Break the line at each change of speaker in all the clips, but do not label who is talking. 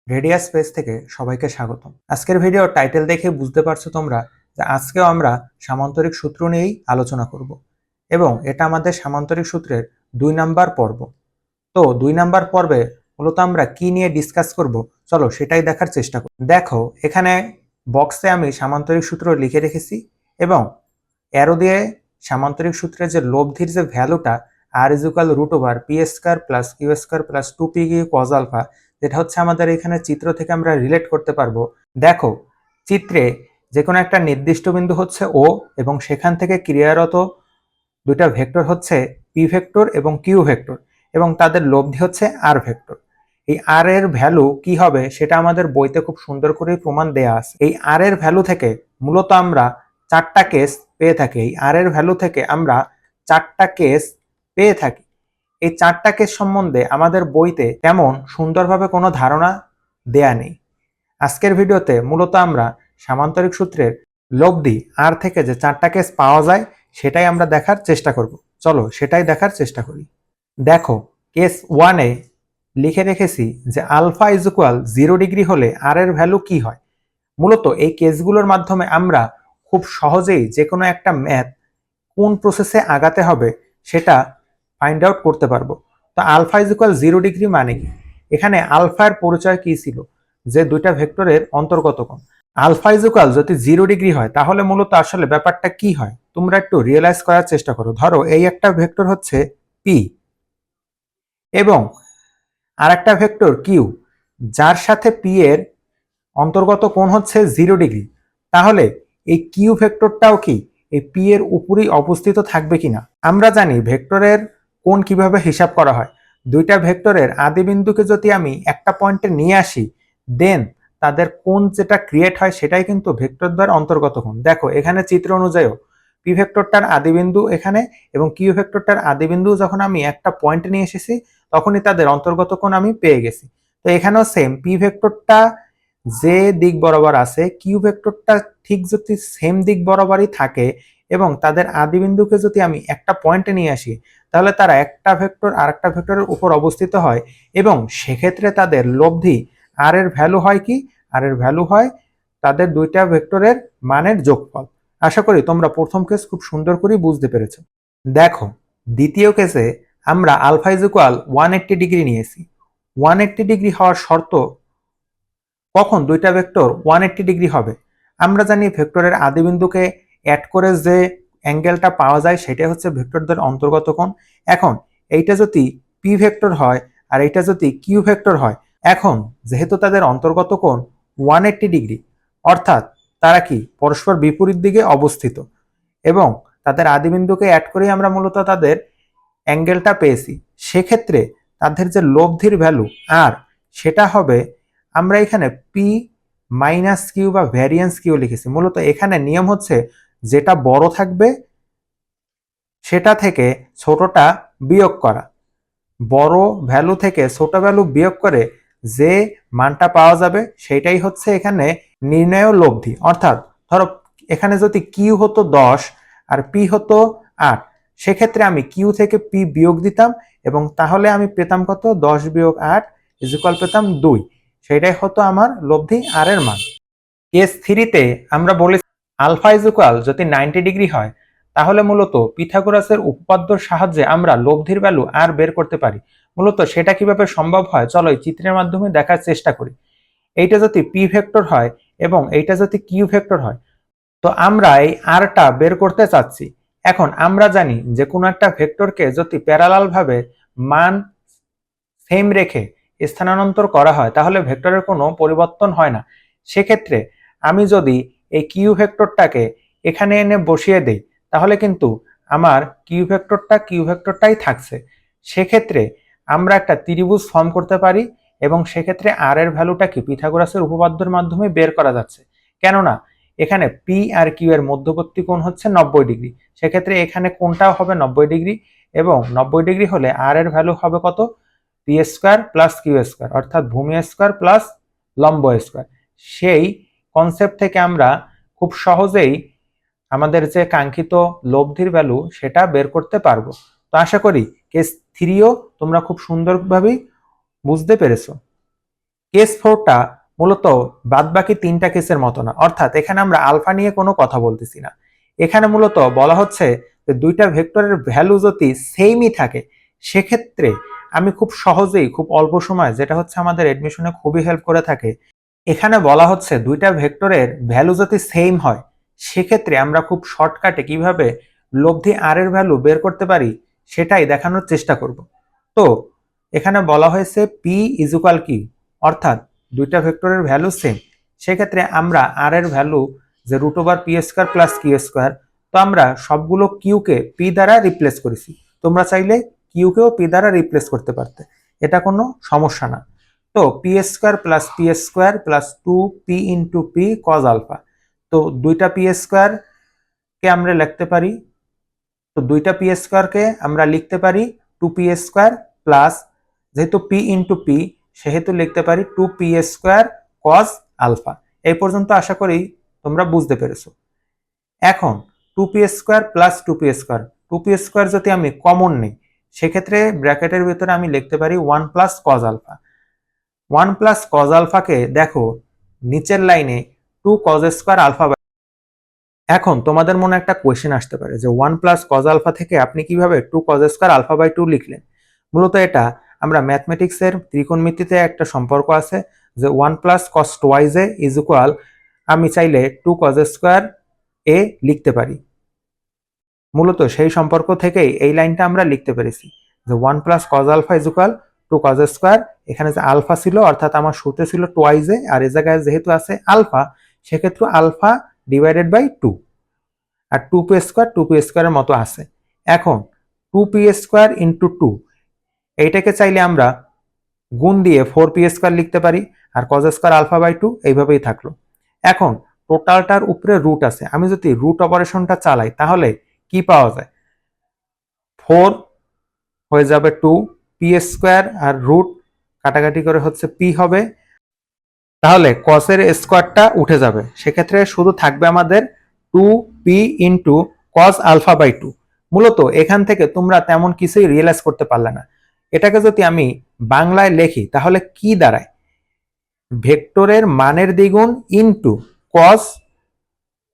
Radius page থেকে সবাইকে স্বাগতম। আজকের ভিডিও টাইটেল দেখে বুঝতে পারছো তোমরা যে আজকেও আমরা সামান্তরিক সূত্র নিয়েই আলোচনা করব এবং এটা আমাদের সামান্তরিক সূত্রের 2 নাম্বার পর্ব। তো 2 নাম্বার পর্বে মূলত আমরা কি নিয়ে ডিসকাস করব, চলো সেটাই দেখার চেষ্টা করি। দেখো, এখানে বক্সে আমি সামান্তরিক সূত্র লিখে রেখেছি এবং অ্যারো দিয়ে সামান্তরিক সূত্রের যে লব্ধির যে ভ্যালুটা r √p² plus q² plus 2p cos alpha, যেটা হচ্ছে আমাদের এখানে চিত্র থেকে আমরা রিলেট করতে পারবো। দেখো, চিত্রে যে কোনো একটা নির্দিষ্ট বিন্দু হচ্ছে ও এবং সেখান থেকে ক্রিয়ারত দুইটা ভেক্টর হচ্ছে পি ভেক্টর এবং কিউ ভেক্টর এবং তাদের লব্ধি হচ্ছে আর ভেক্টর। এই আর এর ভ্যালু কি হবে সেটা আমাদের বইতে খুব সুন্দর করে প্রমাণ দেয়া আছে। এই আর এর ভ্যালু থেকে মূলত আমরা চারটা কেস পেয়ে থাকি। এই আর এর ভ্যালু থেকে আমরা চারটা কেস পেয়ে থাকি। এই চারটা কেস সম্বন্ধে আমাদের বইতে তেমন সুন্দরভাবে কোনো ধারণা দেয়া নেই। আজকের ভিডিওতে মূলত আমরা সামান্তরিক সূত্রের লব্ধি আর থেকে যে চারটা কেস পাওয়া যায় সেটাই আমরা দেখার চেষ্টা করব। চলো সেটাই দেখার চেষ্টা করি। দেখো, কেস 1-এ লিখে রেখেছি যে আলফা ইজ ইকুয়াল 0 ডিগ্রি হলে আর এর ভ্যালু কি হয়। মূলত এই কেসগুলোর মাধ্যমে আমরা খুব সহজেই যে কোনো একটা ম্যাথ কোন প্রসেসে আগাতে হবে সেটা ফাইন্ড আউট করতে পারবো। তো আলফা ইজ ইকুয়াল 0 ডিগ্রি মানে কি? এখানে আলফার পরিচয় কি ছিল? যে দুইটা ভেক্টরের অন্তর্গত কোণ। আলফা ইজ ইকুয়াল যদি 0 ডিগ্রি হয় তাহলে মূলত আসলে ব্যাপারটা কি হয় তোমরা একটু রিয়েলাইজ করার চেষ্টা করো। ধরো এই একটা ভেক্টর হচ্ছে পি এবং আর একটা ভেক্টর কিউ, যার সাথে পি এর অন্তর্গত কোণ হচ্ছে 0 ডিগ্রি। তাহলে এই কিউ ভেক্টরটাও কি এই পি এর উপরেই অবস্থিত থাকবে কিনা? আমরা জানি ভেক্টরের কোণ কিভাবে হিসাব করা হয়। দুইটা ভেক্টরের আদিবিন্দুকে যদি আমি একটা পয়েন্টে নিয়ে আসি, দেন তাদের কোণ যেটা ক্রিয়েট হয় সেটাই কিন্তু ভেক্টর দ্বারা অন্তর্গত কোণ। দেখো, এখানে চিত্র অনুযায়ীও পি ভেক্টরটার আদিবিন্দু এখানে এবং কিউ ভেক্টরটার আদিবিন্দু যখন আমি একটা পয়েন্টে নিয়ে এসেছি তখনই তাদের অন্তর্গত কোণ আমি পেয়ে গেছি। তো এখানেও সেম, পি ভেক্টরটা যে দিক বরাবর আছে কিউ ভেক্টরটা ঠিক যদি সেম দিক বরাবরই থাকে এবং তাদের আদিবিন্দুকে যদি আমি একটা পয়েন্টে নিয়ে আসি তাহলে তারা একটা ভেক্টর আর একটা ভেক্টরের উপর অবস্থিত হয় এবং সেক্ষেত্রে তাদের লব্ধি আর এর ভ্যালু হয় কি? আর এর ভ্যালু হয় তাদের দুইটা ভেক্টরের মানের যোগফল। আশা করি তোমরা প্রথম কেস খুব সুন্দর করে বুঝতে পেরেছো। দেখো, দ্বিতীয় কেসে আমরা আলফা ইজ ইকুয়াল 180 ডিগ্রি নিয়েছি। 180 ডিগ্রি হওয়ার শর্ত কখন দুইটা ভেক্টর 180 ডিগ্রি হবে? আমরা জানি ভেক্টরের আদিবিন্দুকে অ্যাড করে যে অ্যাঙ্গেলটা পাওয়া যায় সেটা হচ্ছে ভেক্টরদের অন্তর্গত কোণ। এখন এইটা যদি পি ভেক্টর হয় আর এইটা যদি কিউ ভেক্টর হয়, এখন যেহেতু তাদের অন্তর্গত কোণ 180 ডিগ্রি, অর্থাৎ তারা কি পরস্পর বিপরীত দিকে অবস্থিত এবং তাদের আদিবিন্দুকে অ্যাড করেই আমরা মূলত তাদের অ্যাঙ্গেলটা পেয়েছি। সেক্ষেত্রে তাদের যে লব্ধির ভ্যালু আর সেটা হবে, আমরা এখানে পি মাইনাস কিউ বা ভ্যারিয়েন্স কিউ লিখেছি। মূলত এখানে নিয়ম হচ্ছে যেটা বড় থাকবে সেটা থেকে ছোটটা বিয়োগ করা। বড় ভ্যালু থেকে ছোট ভ্যালু বিয়োগ করে যে মানটা পাওয়া যাবে সেটাই হচ্ছে এখানে নির্ণয় লব্ধি। অর্থাৎ ধরো এখানে যদি কিউ হতো 10 আর পি হতো 8, সেক্ষেত্রে আমি কিউ থেকে পি বিয়োগ দিতাম এবং তাহলে আমি পেতাম কত? 10 বিয়োগ 8 ইজ ইকুয়াল পেতাম 2। সেটাই হতো আমার লব্ধি আর এর মান। কেস 3-তে আমরা বলেছি আলফা ইজ ইকুয়াল যদি 90 ডিগ্রি হয় তাহলে মূলত পিথাগোরাসের উপপাদ্যর সাহায্যে আমরা লব্ধির ভ্যালু আর বের করতে পারি। মূলত সেটা কিভাবে সম্ভব হয় চলো এই চিত্রের মাধ্যমে দেখার চেষ্টা করি। এইটা যদি পি ভেক্টর হয় এবং এইটা যদি কিউ ভেক্টর হয়, তো আমরা এই আরটা বের করতে চাচ্ছি। এখন আমরা জানি যে কোনো একটা ভেক্টরকে যদি প্যারালাল ভাবে মান সেম রেখে স্থানান্তর করা হয় তাহলে ভেক্টরের কোনো পরিবর্তন হয় না। সেক্ষেত্রে আমি যদি এই কিউ ভেক্টরটাকে এখানে এনে বসিয়ে দেই তাহলে কিন্তু আমার কিউ ভেক্টরটাই থাকছে। সেক্ষেত্রে আমরা একটা ত্রিভুজ ফর্ম করতে পারি এবং সেক্ষেত্রে আর এর ভ্যালুটা কি পিথাগোরাসের উপপাদ্যের মাধ্যমে বের করা যাচ্ছে। কেননা এখানে পি আর কিউ এর মধ্যবর্তী কোণ হচ্ছে 90 ডিগ্রি, সেক্ষেত্রে এখানে কোণটাও হবে 90 ডিগ্রি এবং 90 ডিগ্রি হলে আর এর ভ্যালু হবে কত? P square plus q square, অর্থাৎ ভূমি স্কোয়ার প্লাস লম্ব স্কোয়ার। সেই কনসেপ্ট থেকে আমরা খুব সহজেই আমাদের যে কাঙ্ক্ষিত লব্ধির ভ্যালু সেটা বের করতে পারবো। তো আশা করি কেস 3ও তোমরা খুব সুন্দরভাবেই বুঝতে পেরেছো। কেস 4টা মূলত বাদবাকি 3টা কেসের মতো না, অর্থাৎ এখানে আমরা আলফা নিয়ে কোনো কথা বলতেছি না। এখানে মূলত বলা হচ্ছে যে দুইটা ভেক্টরের ভ্যালু যদি সেমই থাকে সেক্ষেত্রে আমি খুব সহজেই খুব অল্প সময়, যেটা হচ্ছে আমাদের এডমিশনে খুবই হেল্প করে থাকে, এখানে বলা হচ্ছে দুইটা ভেক্টরের ভ্যালু যদি সেম হয় সেক্ষেত্রে আমরা খুব শর্টকাটে কিভাবে লব্ধি আর এর ভ্যালু বের করতে পারি সেটাই দেখানোর চেষ্টা করব। তো এখানে বলা হয়েছে পি ইজ ইকুয়াল কি, অর্থাৎ দুইটা ভেক্টরের ভ্যালু সেম, সেক্ষেত্রে আমরা আর এর ভ্যালু যে root over p square plus q square, তো আমরা সবগুলো কিউকে পি দ্বারা রিপ্লেস করেছি। তোমরা চাইলে কিউকেও পি দ্বারা রিপ্লেস করতে পারতে, এটা কোনো সমস্যা না। তো p square plus 2p into p cos alpha, তো দুইটা পি স্কোয়ার কে আমরা লিখতে পারি, তো দুইটা পি স্কোয়ারকে আমরা লিখতে পারি 2p স্কোয়ার প্লাস, যেহেতু পি ইন্টু পি সেহেতু লিখতে পারি 2p স্কোয়ার কজ আলফা। এই পর্যন্ত আশা করি তোমরা বুঝতে পেরেছো। এখন 2p square plus 2p square যদি আমি কমন নিই সেক্ষেত্রে ব্র্যাকেটের ভিতরে আমি লিখতে পারি 1 plus cos alpha. 1 plus cos আলফাকে দেখো নিচের লাইনে 2 কজ স্কোয়ার আলফা। এখন তোমাদের মনে একটা কোয়েশ্চেন আসতে পারে যে 1 প্লাস কজ আলফা থেকে আপনি কিভাবে 2 কজ স্কোয়ার আলফা বাই 2 লিখলেন। মূলত এটা আমরা ম্যাথমেটিক্সের ত্রিকোণমিতিতে একটা সম্পর্ক আছে যে 1 plus cos twice A is equal, আমি চাইলে 2 কজ স্কোয়ার এ লিখতে পারি। মূলত সেই সম্পর্ক থেকেই এই লাইনটা আমরা লিখতে পেরেছি যে 1 plus cos alpha is equal 2 cos square. এখানে যে আলফা ছিল অর্থাৎ আমার সূত্রে ছিল টোয়াইজ এ, আর এই জায়গায় যেহেতু আছে আলফা সেক্ষেত্রে alpha divided by 2, R 2p স্কোয়ারের মতো আছে। এখন 2p স্কোয়ার ইন্টু 2, এইটাকে চাইলে আমরা গুণ দিয়ে 4p স্কোয়ার লিখতে পারি, আর কজ স্কোয়ার আলফা বাই 2 এইভাবেই থাকলো। এখন টোটালটার উপরে রুট আছে, আমি যদি রুট অপারেশনটা চালাই তাহলে কি পাওয়া যায়, 4 হয়ে যাবে 2p স্কোয়ার আর রুট কাটাকাটি করে হচ্ছে p হবে, তাহলে কসের স্কোয়ারটা উঠে যাবে, সেক্ষেত্রে শুধু থাকবে আমাদের 2p into cos alpha by 2। মূলত এখান থেকে তোমরা তেমন কিছুই রিয়েলাইজ করতে পারলে না। এটাকে যদি আমি বাংলায় লিখি তাহলে কি দাঁড়ায়, ভেক্টরের মানের দ্বিগুণ ইন্টু কস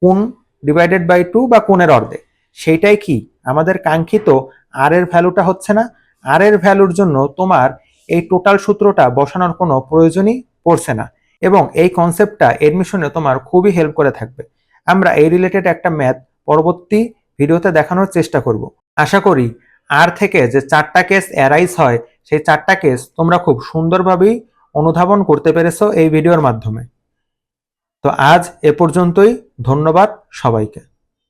কোণ ডিভাইডেড বাই 2 বা কোণের অর্ধেক, সেইটাই কি আমাদের কাঙ্ক্ষিত আর এর ভ্যালুটা হচ্ছে না। আর এর ভ্যালুর জন্য তোমার এই টোটাল সূত্রটা বসানোর কোনো প্রয়োজনই পড়ছে না, এবং এই কনসেপ্টটা এডমিশনে তোমার খুবই হেল্প করে থাকবে। আমরা এই রিলেটেড একটা ম্যাথ পরবর্তী ভিডিওতে দেখানোর চেষ্টা করব। আশা করি আর থেকে যে 4টা কেস অ্যারাইজ হয় সেই 4টা কেস তোমরা খুব সুন্দরভাবেই অনুধাবন করতে পেরেছো এই ভিডিওর মাধ্যমে। তো আজ এ পর্যন্তই, ধন্যবাদ সবাইকে।